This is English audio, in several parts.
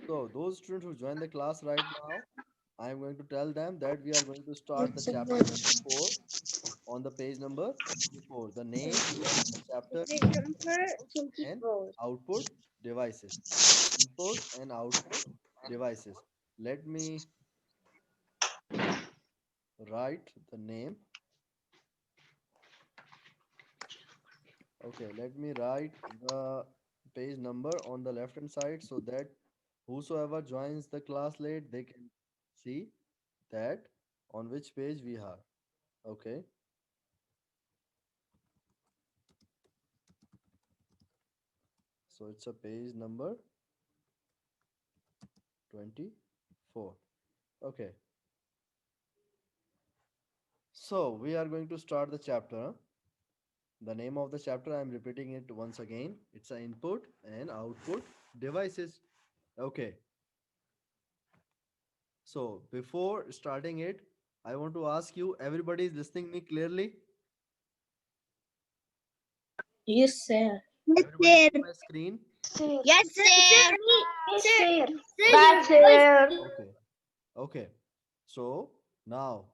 So those students who join the class right now, I am going to tell them that we are going to start the chapter 24 on the page number 24. The name of the chapter Page number and 24. output devices. Input and output devices. Let me write the name. Okay, let me write the page number on the left hand side so that whosoever joins the class late they can see that on which page we are. Okay, so it's a page number 24. Okay, so we are going to start the chapter. The name of the chapter, I am repeating it once again. It's an input and output devices. Okay, so before starting it, I want to ask you, everybody is listening me clearly? Yes, sir. Yes, Everybody sir. see my screen? Yes, sir. Yes, Sir, sir. sir, your That's voice. sir. Okay, okay. So now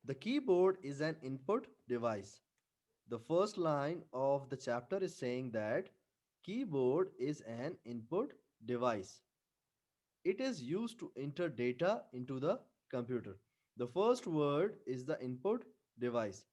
the keyboard is an input device. The first line of the chapter is saying that keyboard is an input device. It is used to enter data into the computer. The first word is the input device.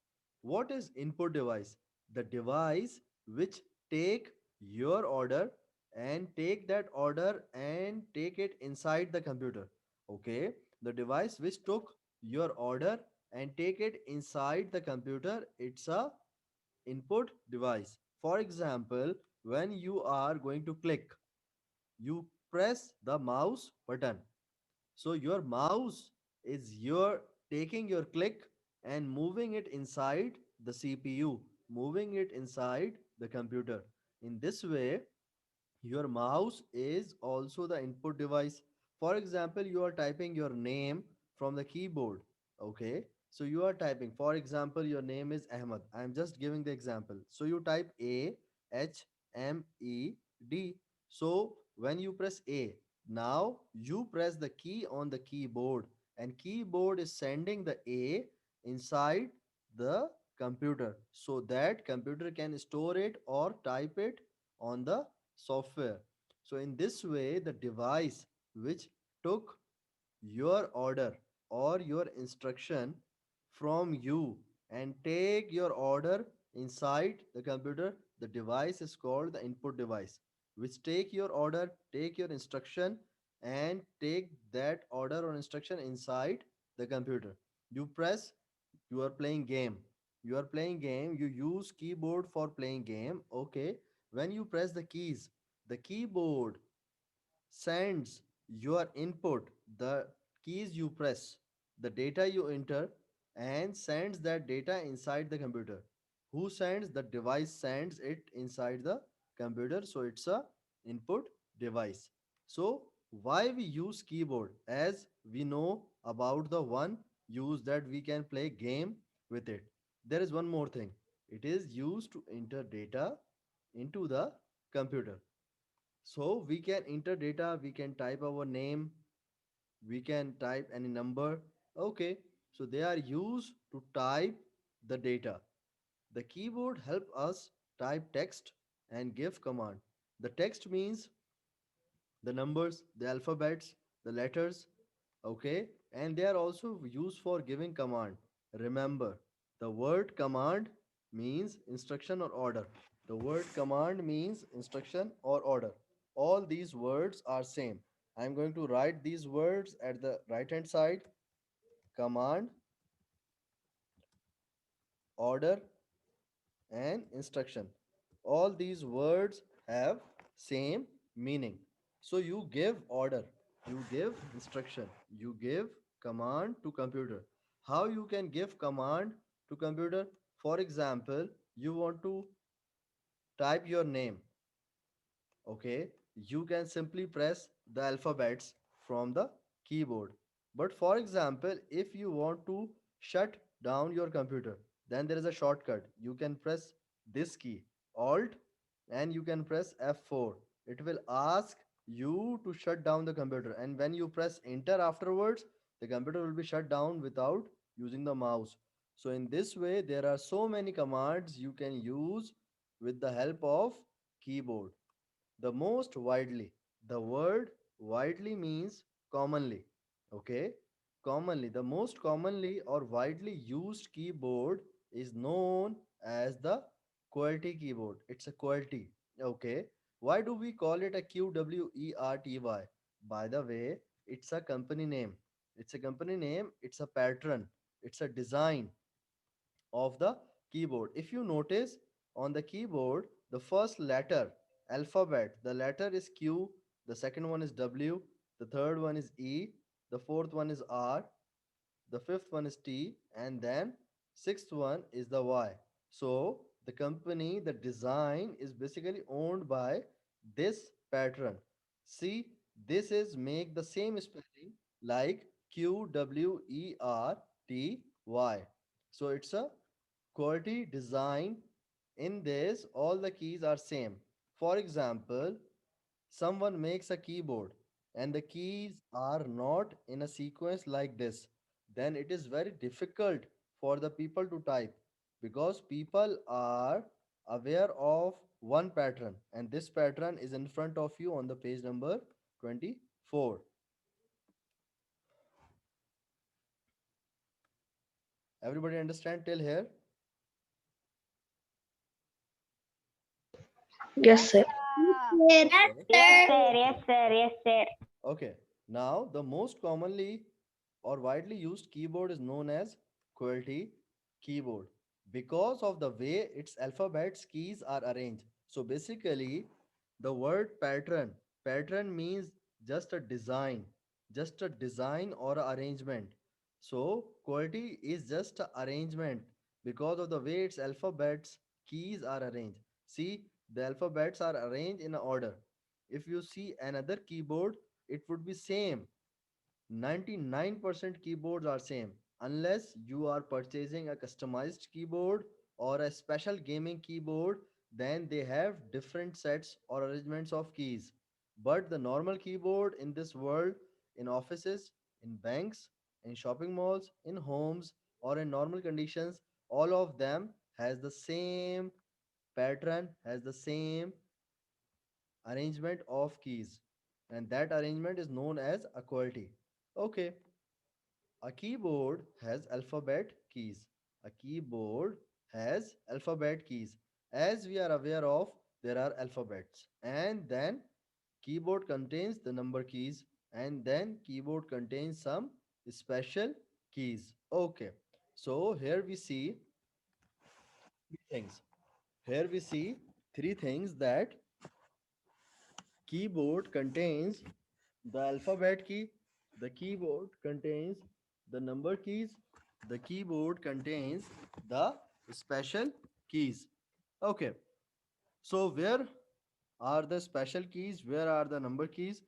What is input device? The device which take your order and take that order and take it inside the computer. Okay, the device which took your order and take it inside the computer, it's a input device. For example, when you are going to click, you press the mouse button. So your mouse is your taking your click and moving it inside the CPU, moving it inside the computer. In this way, your mouse is also the input device. For example, you are typing your name from the keyboard. Okay. So you are typing, for example, your name is Ahmed. I am just giving the example. So you type Ahmed. So when you press A, now you press the key on the keyboard, and keyboard is sending the A inside the computer so that computer can store it or type it on the software. So in this way, the device which took your order or your instruction from you and take your order inside the computer, the device is called the input device, which take your order, take your instruction, and take that order or instruction inside the computer. You press, you are playing game, you are playing game, you use keyboard for playing game. Okay, when you press the keys, the keyboard sends your input, the keys you press, the data you enter, and sends that data inside the computer. Who sends? The device sends it inside the computer. So it's a input device. So why we use keyboard? As we know about the one use that we can play game with it. There is one more thing. It is used to enter data into the computer. So we can enter data, we can type our name, we can type any number. Okay, so they are used to type the data. The keyboard help us type text and give command. The text means the numbers, the alphabets, the letters, okay, and they are also used for giving command. Remember, the word command means instruction or order. The word command means instruction or order. All these words are same. I'm going to write these words at the right hand side: command, order, and instruction. All these words have same meaning. So you give order, you give instruction, you give command to computer. How you can give command to computer? For example, you want to type your name. Okay, you can simply press the alphabets from the keyboard. But for example, if you want to shut down your computer, then there is a shortcut. You can press this key, alt and you can press F4. It will ask you to shut down the computer, and when you press enter afterwards, the computer will be shut down without using the mouse. So in this way, there are so many commands you can use with the help of keyboard. The most widely, the word widely means commonly. Okay, commonly, the most commonly or widely used keyboard is known as the QWERTY keyboard. It's a QWERTY. Okay, why do we call it a QWERTY? By the way, it's a company name. It's a company name, it's a pattern, it's a design of the keyboard. If you notice on the keyboard, the first letter, alphabet, the letter is Q, the second one is W, the third one is E, the fourth one is R, the fifth one is T, and then sixth one is the Y. So the company, the design is basically owned by this pattern. See, this is make the same spelling like QWERTY. So it's a quality design. In this, all the keys are same. For example, someone makes a keyboard and the keys are not in a sequence like this, then it is very difficult for the people to type, because people are aware of one pattern, and this pattern is in front of you on the page number 24. Everybody understand till here? Yes, sir. Yes, Okay. sir. Okay. Now the most commonly or widely used keyboard is known as QWERTY keyboard because of the way its alphabets keys are arranged. So basically, the word pattern means just a design, just a design or a arrangement. So QWERTY is just a arrangement because of the way its alphabets keys are arranged. See, the alphabets are arranged in a order. If you see another keyboard, it would be same. 99% keyboards are same, unless you are purchasing a customized keyboard or a special gaming keyboard, then they have different sets or arrangements of keys. But the normal keyboard in this world, in offices, in banks, in shopping malls, in homes, or in normal conditions, all of them has the same pattern, has the same arrangement of keys, and that arrangement is known as a quality. Okay, a keyboard has alphabet keys. A keyboard has alphabet keys. As we are aware of, there are alphabets, and then keyboard contains the number keys, and then keyboard contains some special keys. Okay, so here we see three things. Here we see three things: that keyboard contains the alphabet key, the keyboard contains the number keys, the keyboard contains the special keys. Okay, so where are the special keys? Where are the number keys?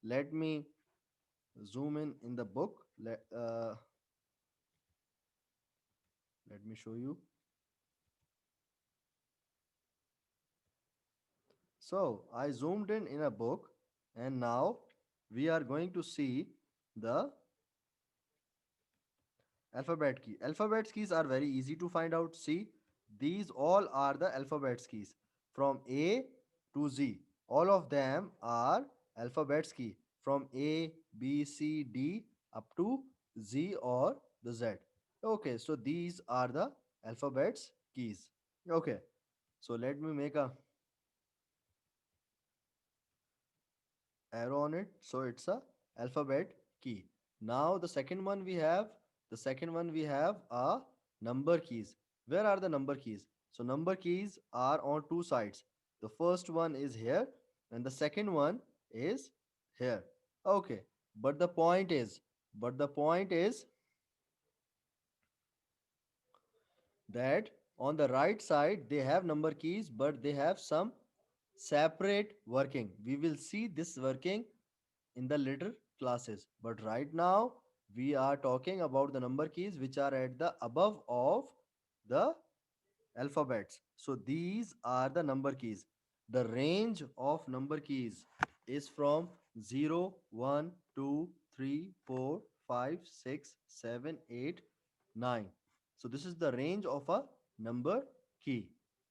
Let me zoom in the book. Let me show you. So I zoomed in a book, and now we are going to see the alphabet key. Alphabet keys are very easy to find out. See, these all are the alphabet keys from A to Z. All of them are alphabets key from A, B, C, D up to Z or the Z. Okay, so these are the alphabets keys. Okay, so let me make a arrow on it. So it's a alphabet key. Now the second one we have a number keys. Where are the number keys? So number keys are on two sides. The first one is here and the second one is here. Okay. But the point is, but the point is that on the right side they have number keys, but they have some separate working. We will see this working in the later classes, but right now we are talking about the number keys which are at the above of the alphabets. So these are the number keys. The range of number keys is from 0, 1, 2, 3, 4, 5, 6, 7, 8, 9. So this is the range of a number key.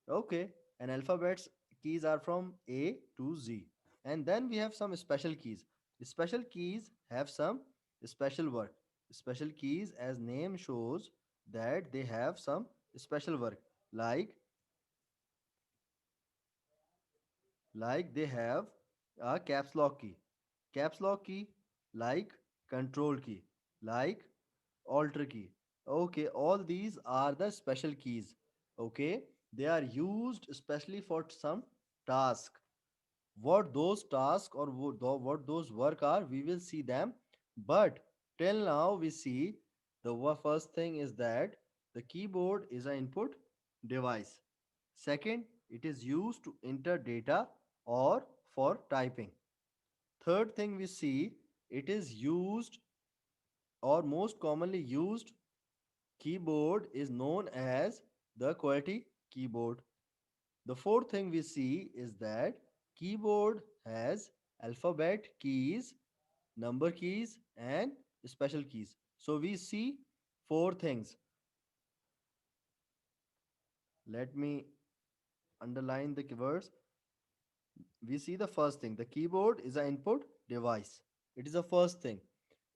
Okay, and alphabets keys are from A to Z. And then we have some special keys. Special keys have some special work. Special keys, as name shows, that they have some special work, like they have a caps lock key. Caps lock key, like control key, like alter key. Okay, all these are the special keys. Okay, they are used especially for some task. What those tasks or what those work are, we will see them. But till now, we see the first thing is that the keyboard is an input device. Second, it is used to enter data or for typing. Third thing we see, it is used or most commonly used keyboard is known as the QWERTY keyboard. The fourth thing we see is that keyboard has alphabet keys, number keys, and special keys. So we see four things. Let me underline the keywords. We see the first thing. The keyboard is an input device. It is the first thing.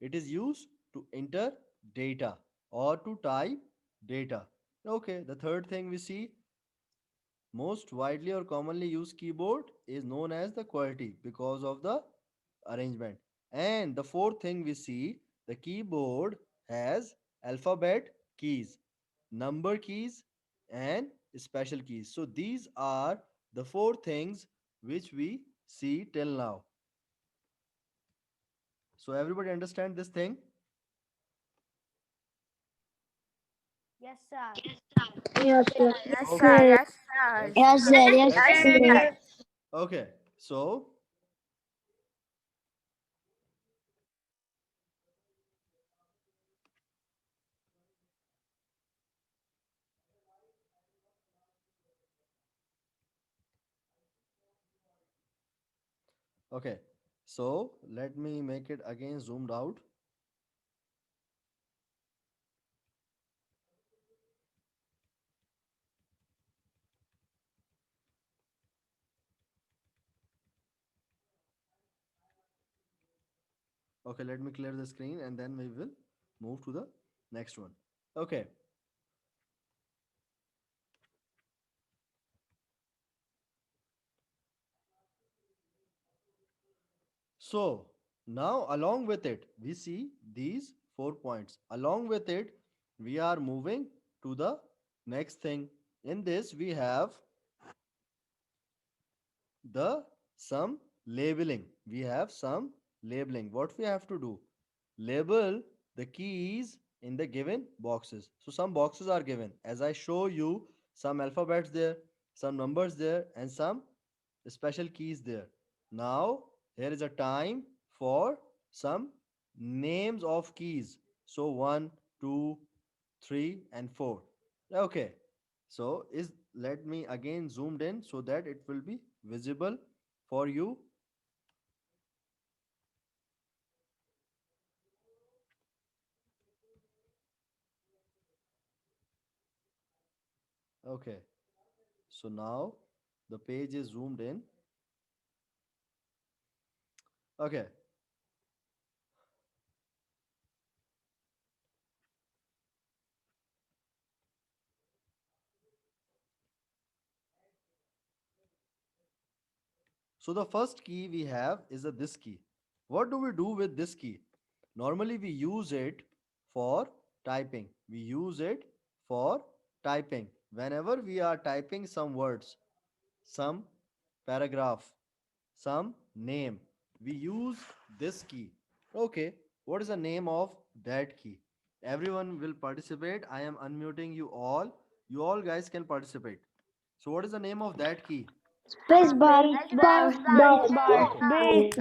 It is used to enter data or to type data. Okay, the third thing we see, most widely or commonly used keyboard is known as the QWERTY because of the arrangement. And the fourth thing we see, the keyboard has alphabet keys, number keys, and special keys. So these are the four things which we see till now. So everybody understand this thing? Yes, sir. Yes, sir. Yes, Okay. sir. Sir. Yes, sir. Yes, sir. Yes, Excellent. sir. Okay. So okay. So let me make it again zoomed out. Okay, let me clear the screen and then we will move to the next one. Okay. So now along with it, we see these 4 points. Along with it, we are moving to the next thing. In this, we have the some labeling. We have some labeling. What we have to do? Label the keys in the given boxes. So some boxes are given. As I show you, some alphabets there, some numbers there, and some special keys there. Now, here is a time for some names of keys. So 1, 2, 3, and 4. Okay. So is let me again zoomed in so that it will be visible for you. Okay. So now the page is zoomed in. Okay. So the first key we have is a this key. What do we do with this key? Normally we use it for typing. We use it for typing. Whenever we are typing some words, some paragraph, some name, we use this key. Okay, what is the name of that key? Everyone will participate. I am unmuting you all. You all guys can participate. So what is the name of that key? Space bar. Space bar. Space Bar. bar. Space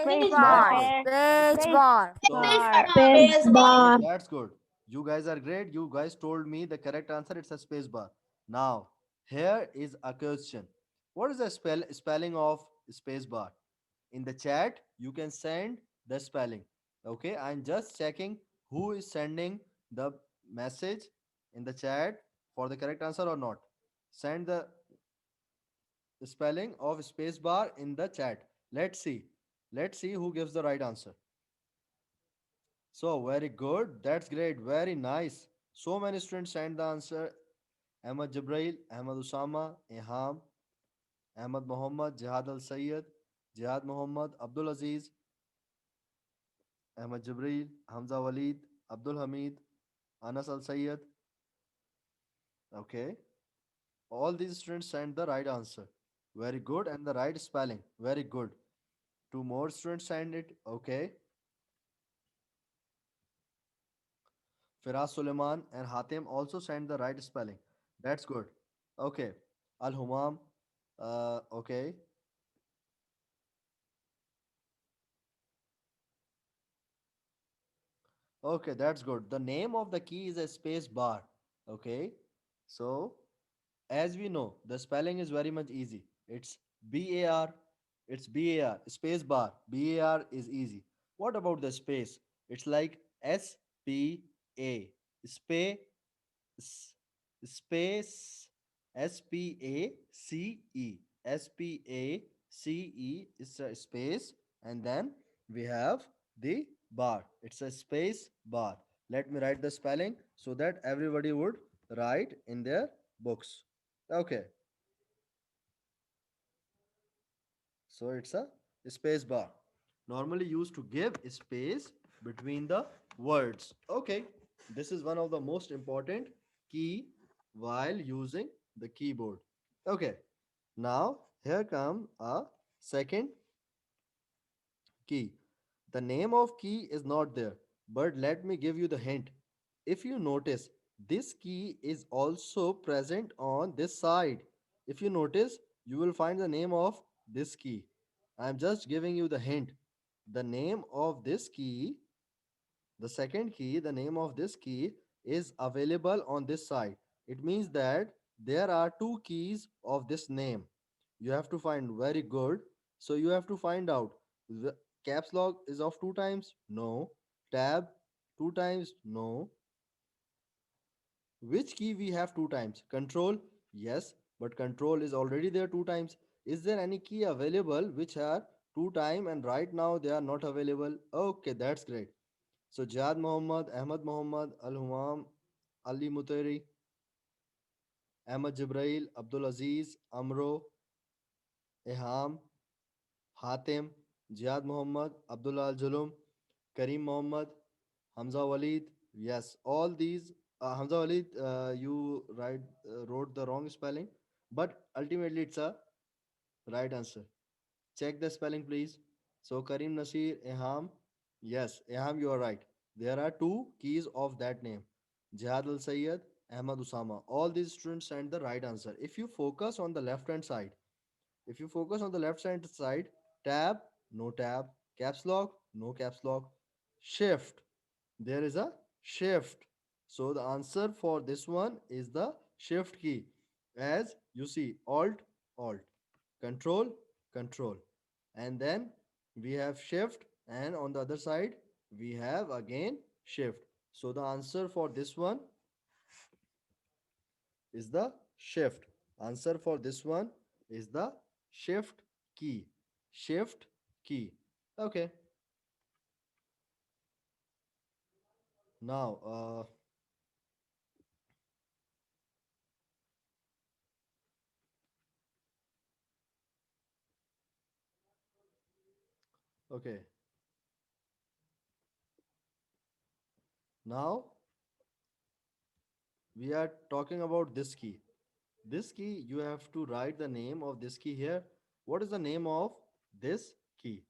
Space bar. Wow, bar. that's Bar. good. Space Space That's bar. good. bar. Space Space bar. So bar. Space so bar. that's good. You guys are great. You guys told me the correct answer. It's a space bar. Now, here is a question. What is the spelling of space bar? In the chat, you can send the spelling. Okay, I'm just checking who is sending the message in the chat for the correct answer or not. Send the spelling of space bar in the chat. Let's see. Let's see who gives the right answer. So, very good. That's great. Very nice. So many students sent the answer. Ahmad Jibrail, Ahmad Usama, Eham, Ahmad Muhammad, Jihad Al Sayyed, Jihad Muhammad, Abdul Aziz, Ahmad Jibril, Hamza Walid, Abdul Hamid, Anas Al Sayyed. Okay. All these students sent the right answer. Very good. And the right spelling. Very good. Two more students sent it. Okay. Firaz Suleiman and Hatim also sent the right spelling. That's good. Okay. Al Humam. Okay. Okay, that's good. The name of the key is a space bar. Okay. So, as we know, the spelling is very much easy. It's BAR. It's BAR. Space bar. BAR is easy. What about the space? It's like SPA. Space. Space. SPACE. SPACE is a space. And then we have the bar. It's a space bar. Let me write the spelling so that everybody would write in their books. Okay, so it's a space bar. Normally used to give space between the words. Okay, this is one of the most important key while using the keyboard. Okay, now here come a second key. The name of key is not there, but let me give you the hint. If you notice, this key is also present on this side. If you notice, you will find the name of this key. I am just giving you the hint. The name of this key, the second key, the name of this key is available on this side. It means that there are two keys of this name. You have to find very good. So you have to find out the caps lock is of two times? No. Tab two times? No. Which key we have two times? Control? Yes, but control is already there two times. Is there any key available which are two time and right now they are not available? Okay, that's great. So Jad Muhammad, Ahmad Muhammad, Al Humam, Ali Mutari, Ahmad Jibrail, Abdul Aziz, Amro, Eham, Hatim, Jihad Muhammad, Abdullah Al Julum, Kareem Muhammad, Hamza Walid. Yes, all these. Hamza Walid, you wrote the wrong spelling, but ultimately it's a right answer. Check the spelling, please. So Kareem Nasir, Eham. Yes, Eham, you are right. There are two keys of that name. Jihad Al Sayyed, Ahmad Usama. All these students sent the right answer. If you focus on the left hand side, if you focus on the left hand side, tab, no tab, caps lock, no caps lock, shift, there is a shift. So the answer for this one is the shift key. As you see, alt, alt, control, control. And then we have shift, and on the other side, we have again shift. So the answer for this one is the shift. Answer for this one is the shift key. Shift key. Okay. Now, okay. Now we are talking about this key. This key, you have to write the name of this key here. What is the name of this key?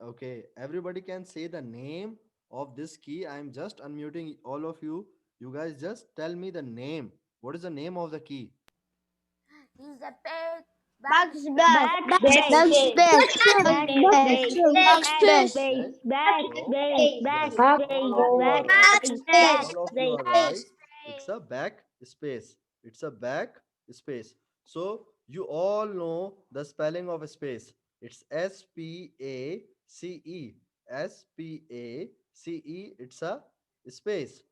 Okay, everybody can say the name of this key. I am just unmuting all of you. You guys just tell me the name. What is the name of the key? Is a pig. Backspace. Backspace. Backspace. No, yes, all of you are right. Backspace. All of you are right. It's a back space. It's a back space. So You all know the spelling of space. It's SPACE. SPACE. It's a space.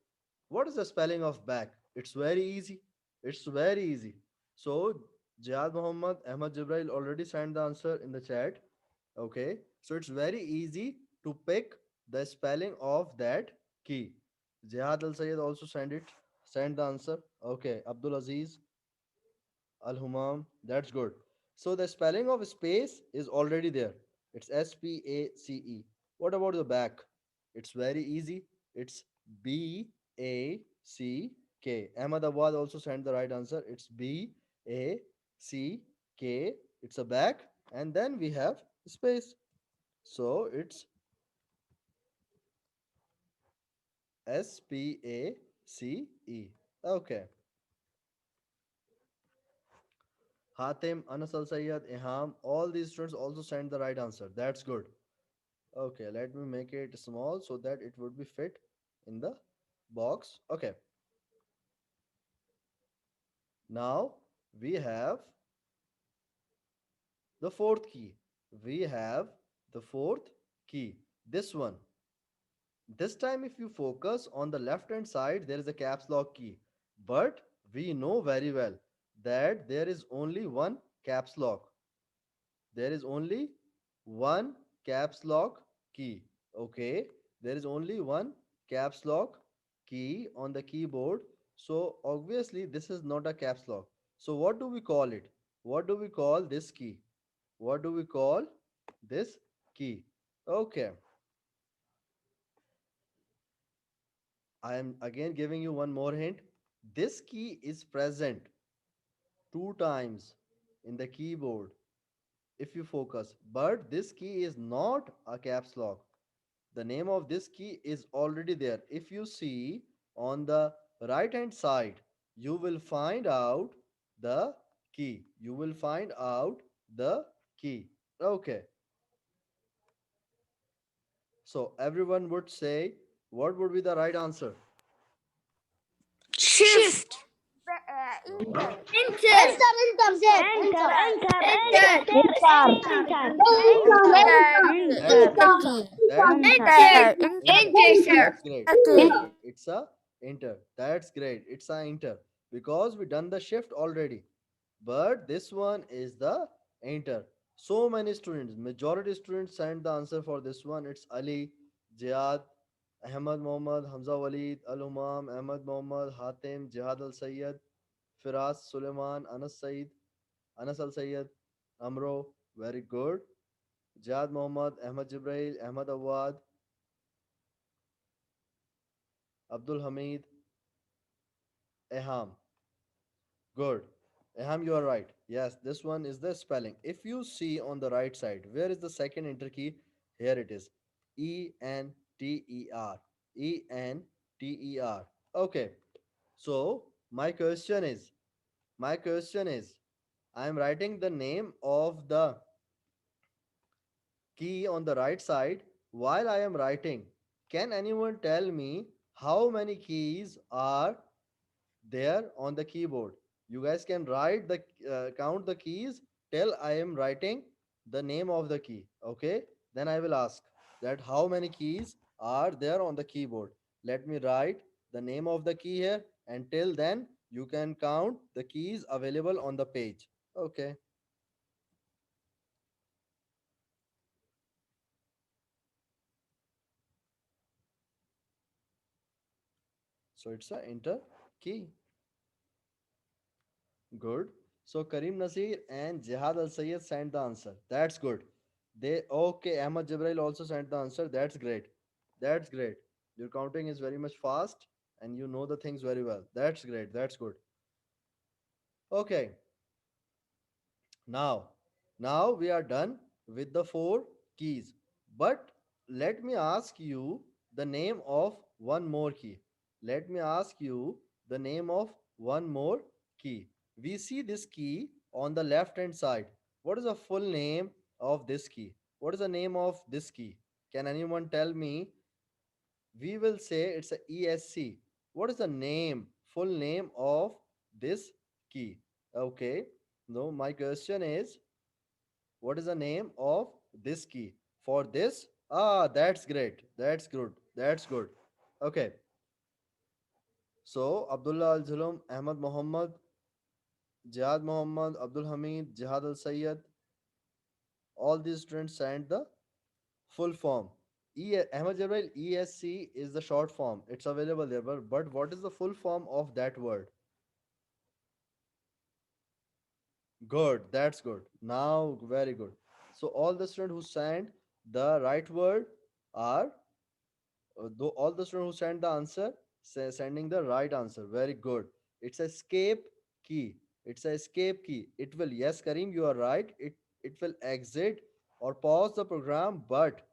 What is the spelling of back? It's very easy. It's very easy. So, Jihad Muhammad Ahmad Jibrail already sent the answer in the chat. Okay. So, it's very easy to pick the spelling of that key. Jihad Al Sayyed also sent it. Send the answer. Okay. Abdul Aziz Al Humam. That's good. So the spelling of space is already there. It's SPACE. What about the back? It's very easy. It's BACK. Ahmedabad also sent the right answer. It's BACK. It's a back. And then we have space. So it's SPACE. Okay. Hatim, Anas Al Sayyad, Iham, all these students also sent the right answer. That's good. Okay, let me make it small so that it would be fit in the box. Okay, now we have the fourth key. We have the fourth key. This one. This time, if you focus on the left hand side, there is a caps lock key. But we know very well that there is only one caps lock. There is only one caps lock key. Okay, there is only one caps lock key on the keyboard. So obviously this is not a caps lock. So what do we call it? What do we call this key? What do we call this key? Okay, I am again giving you one more hint. This key is present two times in the keyboard if you focus, but this key is not a caps lock. The name of this key is already there. If you see on the right hand side, you will find out the key. You will find out the key. Okay. So everyone would say, what would be the right answer? Shift. Enter. Enter. Enter, enter, Enter. enter, Enter. enter, The Enter. key. That's enter, Enter. Enter, sir. That's great. The key. It's a enter. That's great. It's a enter because we done the shift already. But this one is the enter. So many students, majority students sent the answer for this one. It's Ali, Jihad, Ahmad Mohammad, Hamza Walid, Al Umam, Ahmad Mohammad, Hatim, Jihad Al Sayyed, Firas Suleiman, Anas Said, Anas Al Sayyed, Amro. Very good. Jihad Mohammad, Ahmad Jibrail, Ahmad Awad, Abdul Hamid, Eham. Good. Eham, you are right. Yes, this one is the spelling. If you see on the right side, where is the second enter key? Here it is. Enter. Enter. Okay. So my question is, I am writing the name of the key on the right side. While I am writing, can anyone tell me how many keys are there on the keyboard? You guys can write the count the keys till I am writing the name of the key. Okay, then I will ask that how many keys are there on the keyboard. Let me write the name of the key here, and till then you can count the keys available on the page. Okay, so it's a enter key. Good. So Karim Nasir and Jihad Al Sayyed sent the answer. That's good. They okay. Ahmad Jibrail also sent the answer. That's great. That's great. Your counting is very much fast and you know the things very well. That's great. That's good. Okay. Now, now we are done with the four keys. But let me ask you the name of one more key. Let me ask you the name of one more key. We see this key on the left hand side. What is the full name of this key? What is the name of this key? Can anyone tell me? We will say it's a ESC. What is the name, full name of this key? Okay. No, my question is, what is the name of this key? For this? Ah, that's great. That's good. That's good. Okay. So, Abdullah Al Zulum, Ahmad Muhammad, Jihad Muhammad, Abdul Hamid, Jihad Al Sayyed, all these students signed the full form. Ahmad Jabrail, ESC is the short form. It's available there. But what is the full form of that word? Good. That's good. Now, very good. So, all the students who signed the right word are, though all the students who sent the answer, sending the right answer. Very good. It's a escape key. It's a escape key. It will, yes, Kareem, you are right. It will exit or pause the program, but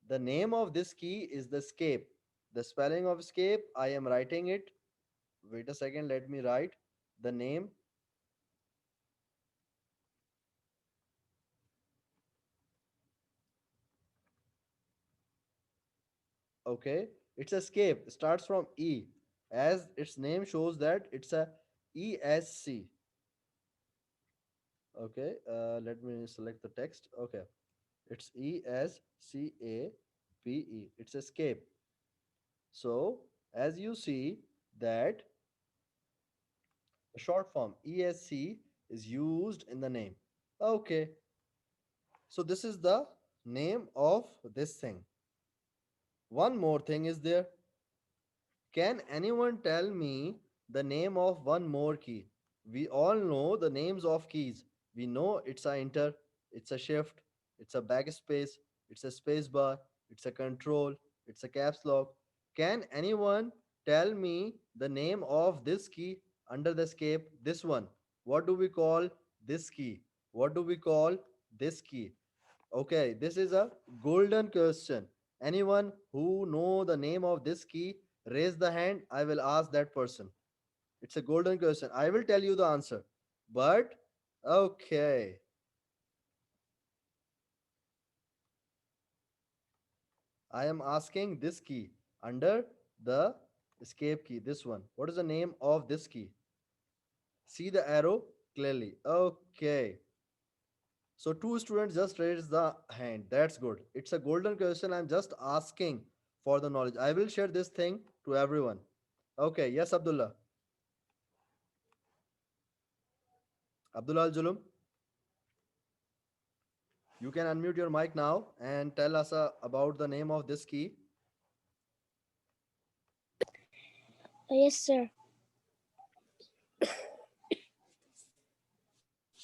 the name of this key is the escape. The spelling of escape, I am writing it. Wait a second, let me write the name. Okay, it's escape. Starts from E. As its name shows that it's a ESC. Okay, let me select the text. Okay, it's ESCAPE. It's escape. So, as you see that the short form ESC is used in the name. Okay, so this is the name of this thing. One more thing is there. Can anyone tell me the name of one more key? We all know the names of keys. We know it's a enter, it's a shift, it's a backspace, it's a space bar, it's a control, it's a caps lock. Can anyone tell me the name of this key under the escape? This one. What do we call this key? What do we call this key? Okay, this is a golden question. Anyone who know the name of this key, raise the hand. I will ask that person. It's a golden question. I will tell you the answer. But okay, I am asking this key under the escape key. This one. What is the name of this key? See the arrow clearly. Okay. So two students just raised the hand. That's good. It's a golden question. I'm just asking for the knowledge. I will share this thing to everyone. Okay. Yes, Abdullah. Abdullah Al Julum. You can unmute your mic now and tell us about the name of this key. Yes, sir.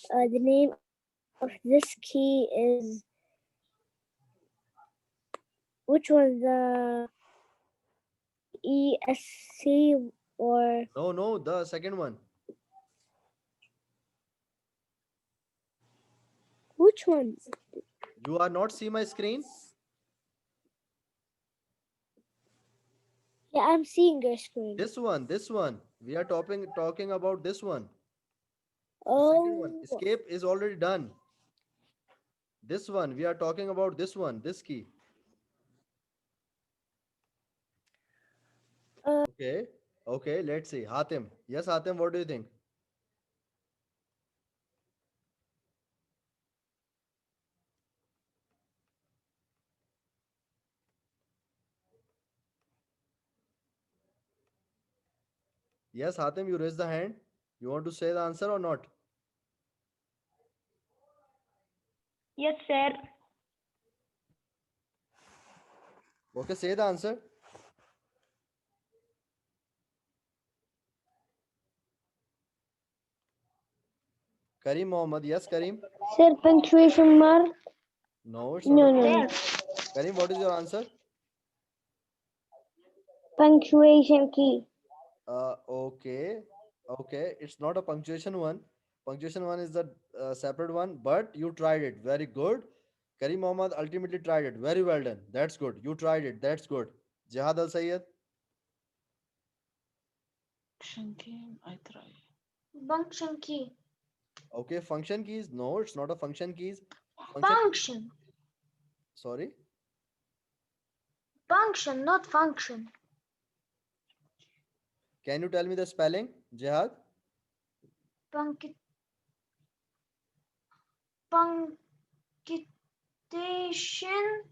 The name of this key is, which was the ESC or No, no, the second one. which one? You are not see my screen. Yeah, I'm seeing your screen. This one, this one. We are talking about this one. The second one. Oh, Escape is already done. This one. We are talking about this one. This key. Okay. Okay. Let's see. Hatim. Yes, Hatim. What do you think? Yes, Hatim. You raise the hand. You want to say the answer or not? Yes, sir. Okay. Say the answer. Kareem Mohammed. Yes, Kareem. sir, punctuation mark? No, it's not a No, no, punctuation. no. Kareem, what is your answer? Punctuation key. Okay. Okay. It's not a punctuation one. Punctuation one is the separate one, but you tried it. Very good. Kareem Mohammed ultimately tried it. Very well done. That's good. You tried it. That's good. Jihad Al Sayyed. Function key, I try. Function key. Okay. Function keys. No, it's not a function keys. Function. Sorry. Function, not function. Can you tell me the spelling? Jihad. Punct- punctuation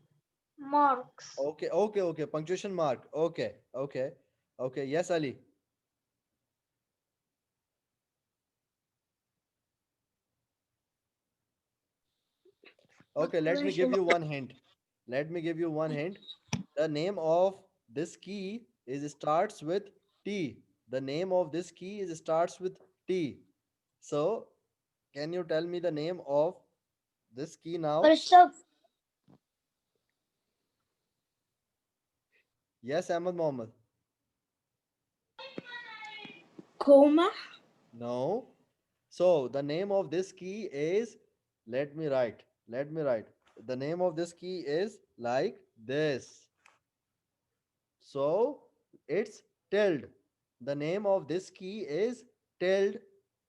marks. Okay, okay, okay. Punctuation mark. Okay, okay, okay. Yes, Ali. Okay, let me give Punctuation. you one hint. Let me give you one hint. The name of this key is starts with T. The name of this key is starts with T. So, can you tell me the name of this key now? Full stop. Yes, Ahmed Mohammed. Comma. No. So, the name of this key is, let me write. Let me write. The name of this key is like this. So it's tilde. The name of this key is tilde,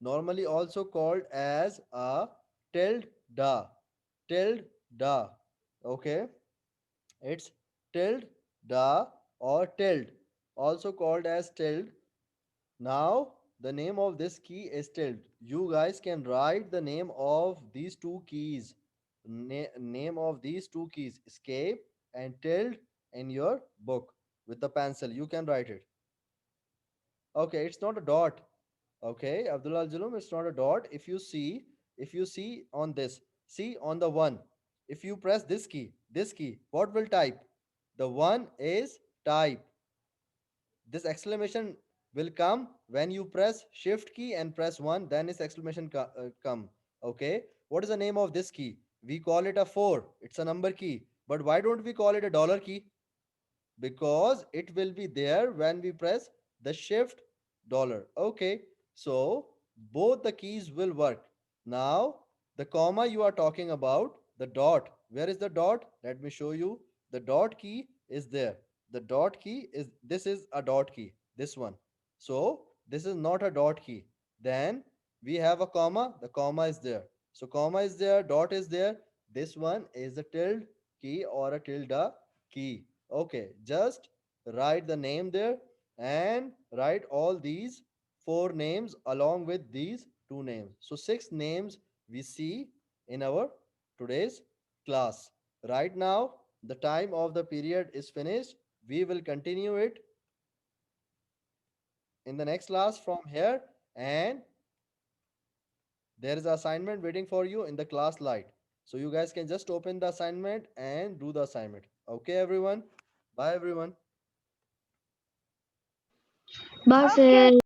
normally also called as a tilde da. Tilde da. Okay, it's tilde da or tilde, also called as tilde. Now the name of this key is tilde. You guys can write the name of these two keys. Name of these two keys, escape and tilde, in your book with the pencil. You can write it. Okay, it's not a dot. Okay, Abdullah Zulum, it's not a dot. If you see on this, see on the one. If you press this key, what will type? The one is type. This exclamation will come when you press shift key and press 1, then this exclamation come. Okay, what is the name of this key? We call it a 4. It's a number key. But why don't we call it a dollar key? Because it will be there when we press the shift dollar. Okay, so both the keys will work. Now the comma you are talking about, the dot, where is the dot? Let me show you. The dot key is there. The dot key is, this is a dot key, this one. So this is not a dot key. Then we have a comma, the comma is there. So comma is there, dot is there. This one is a tilde key or a tilde key. Okay, just write the name there and write all these four names along with these two names. So six names we see in our today's class. Right now, the time of the period is finished. We will continue it in the next class from here, and there is an assignment waiting for you in the class light. So you guys can just open the assignment and do the assignment. Okay, everyone. Bye, everyone. Bye, Okay. sir.